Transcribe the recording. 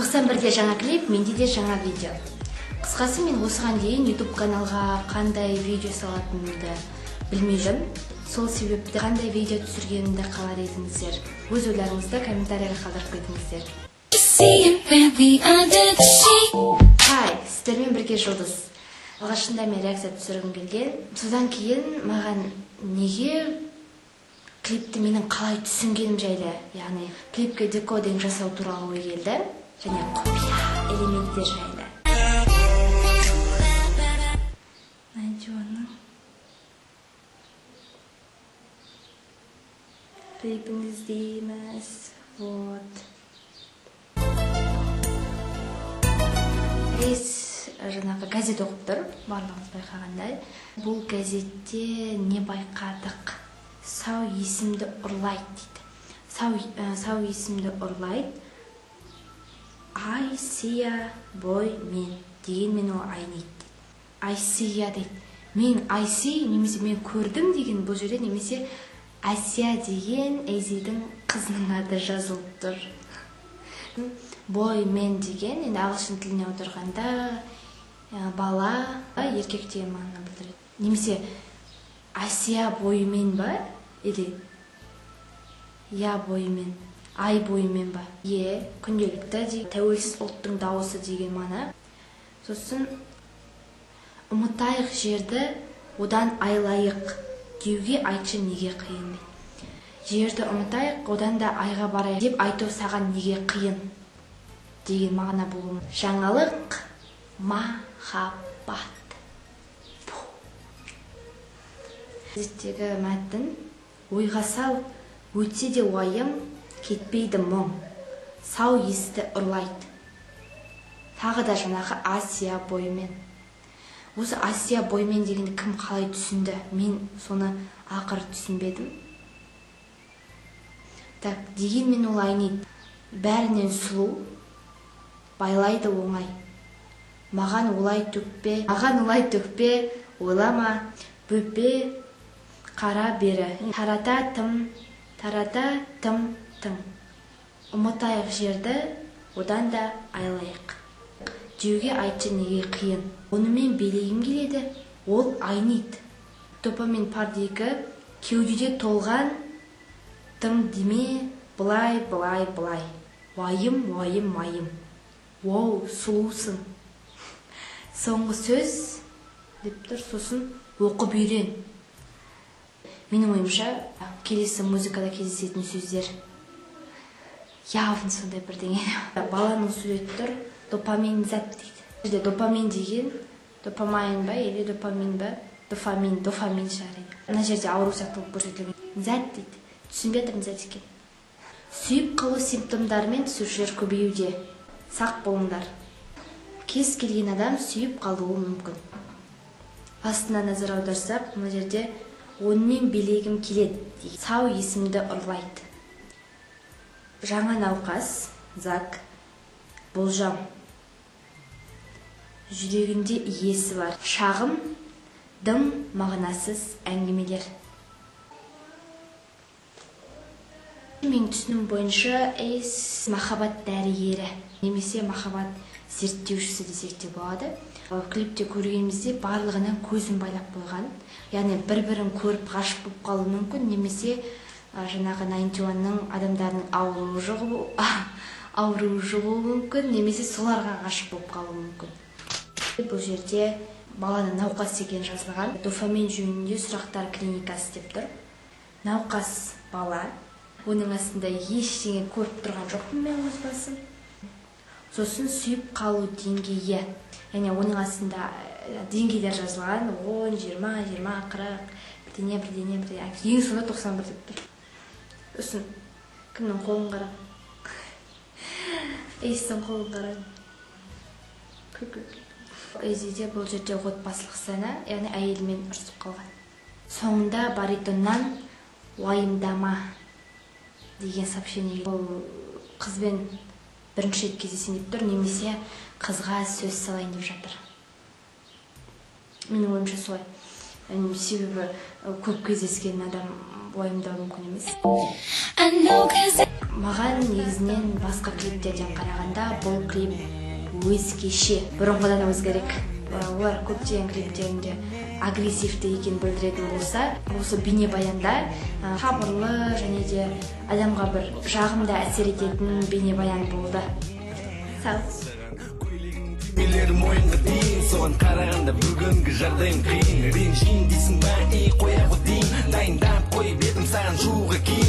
91-де жаңа клип, менде де жаңа видео. Қысқасы мен осыған дейін YouTube каналға қандай видео салатынымды білмей жүрмін. Сол себепті қандай видео түсіргенімді қалар едіңіздер. Өз ойларыңызды комментарийға қалдырып кетіңіздер. Хай, сіздермен бірге Жұлдыз. Алғашында мен реакция түсіргім келген. Содан кейін маған неге клипті менің қалай түсінгенім жайлы, яғни клипке декодинг жасау туралы ой келді, және құпия элементтер жайлы. Найдённың клипін іздейміз. Вот. Жаңағы газет оқып тұр, барлығымыз байқағандай. Бұл газетте не байқадық? Сау есімді ұрлайды дейді. Сау есімді ұрлайды. Айсия бой мен деген мен ол айнайды. Айсия дейді. Мен Айси немесе мен көрдім деген бұл жерде, немесе Асия деген Эйзидің қызының аты жазылып тұр. Бой мен деген, енді ағылшын тіліне отырғанда бала, еркек деген мағына білдіреді. Немесе Асия бойымен ба? Или я бойымен, ай бойымен ба? Күнделікті тәуелсіз ұлттың дауысы деген мағына. Сосын ұмытайық жерді, одан айлайық деуге айтшы неге қиын дейді. Жерді ұмытайық, одан да айға барайық деп айту саған неге қиын деген мағына болуы. Жаңалық, махаббат. Газеттегі мәтін: ойға сал, өтсе де уайым, кетпейді мұң, сау есті ұрлайды. Тағы да жаңағы Асия бойымен. Осы Асия бойымен дегенді кім қалай түсінді? Мен соны ақыры түсінбедім. Так, дегенмен ол айнайды. Бәрінен сұлу, байлайды оңай. Маған олай төкпе, ойлама, бөпе, қара бері. Тарата тым. Ұмытайық жерді, одан да айлайық деуге айтшы неге қиын. Онымен билегім келеді, ол айнайды. Допамин пардегі кеудеде толған, тым деме, былай. Уайым. Оу, сұлусың. Соңғы сөз деп тұр, сосын оқып үйрен. Менің ойымша, келесі музыкада кездесетін сөздер явно сондай бірдеңе. Баланың суреті тұр, допамин зат дейді. Допамин деген, допамайн ба, или допамин ба? Дофамин шығарайды. Ана жерде ауру сақтылып көрсетілген. Зат дейді. Түсінбей тұрмын зат екен. Сүйіп қалу симптомдарымен түсушілер көбеюде. Сақ болыңдар. Кез келген адам сүйіп қалуы мүмкін. Астына назар аударсақ, мына жерде онымен билегім келеді. Сау есімді ұрлайды. Жаңа науқас, зак, болжам. Жүрегінде иесі бар. Шағым, дым, мағынасыз әңгімелер. Мен түсінім бойынша махаббат дәрігері, немесе махаббат зерттеушісі десек те болады. Клипте көргенімізде барлығына көзін байлап қойған. Яғни бір-бірін көріп ғашық болып қалуы мүмкін, немесе жаңағы 91-ның адамдарының ауруы жұғуы мүмкін, немесе соларға ғашық болып қалуы мүмкін. Бұл жерде баланы науқас деген жазылған. Дофамин жөнінде сұрақтар клиникасы деп тұр. Науқас бала. Оның астында ештеңе көріп тұрған жоқпын мен өз басым. Сосын сүйіп қалу деңгейі. Яғни оның астында деңгейлер жазылған. 10, 20, 40, бірдеңе. Ең сонда 91 деп тұр. Сосын кімнің қолын қара? Эйстің қолын қара. Эйзиде бұл жерде отбасылық сцена, яғни әйелімен ұрсып қалған. Соңында баритоннан уайымдама деген сообщение. Ол қызбен бірінші рет кездесейін деп тұр, немесе қызға сөз салайын деп жатыр. Менің ойымша солай. себебі көп кездескен адам уайымдауы мүмкін емес. Маған негізінен басқа клиптерден қарағанда бұл клип өзгеше, бұрынғыдан өзгерек. Олар көптеген клиптерінде агрессивті екен білдіретін болса, осы бейнебаянда сабырлы және де адамға бір жағымды әсер ететін бейнебаян болды. Сау. Билерім ойынғы дейін, соған қарағанда бүгінгі жағдайым қиын. Ренжейін дейсің ба, қояғы дейін, дайындап қойып едім саған жуға кейін.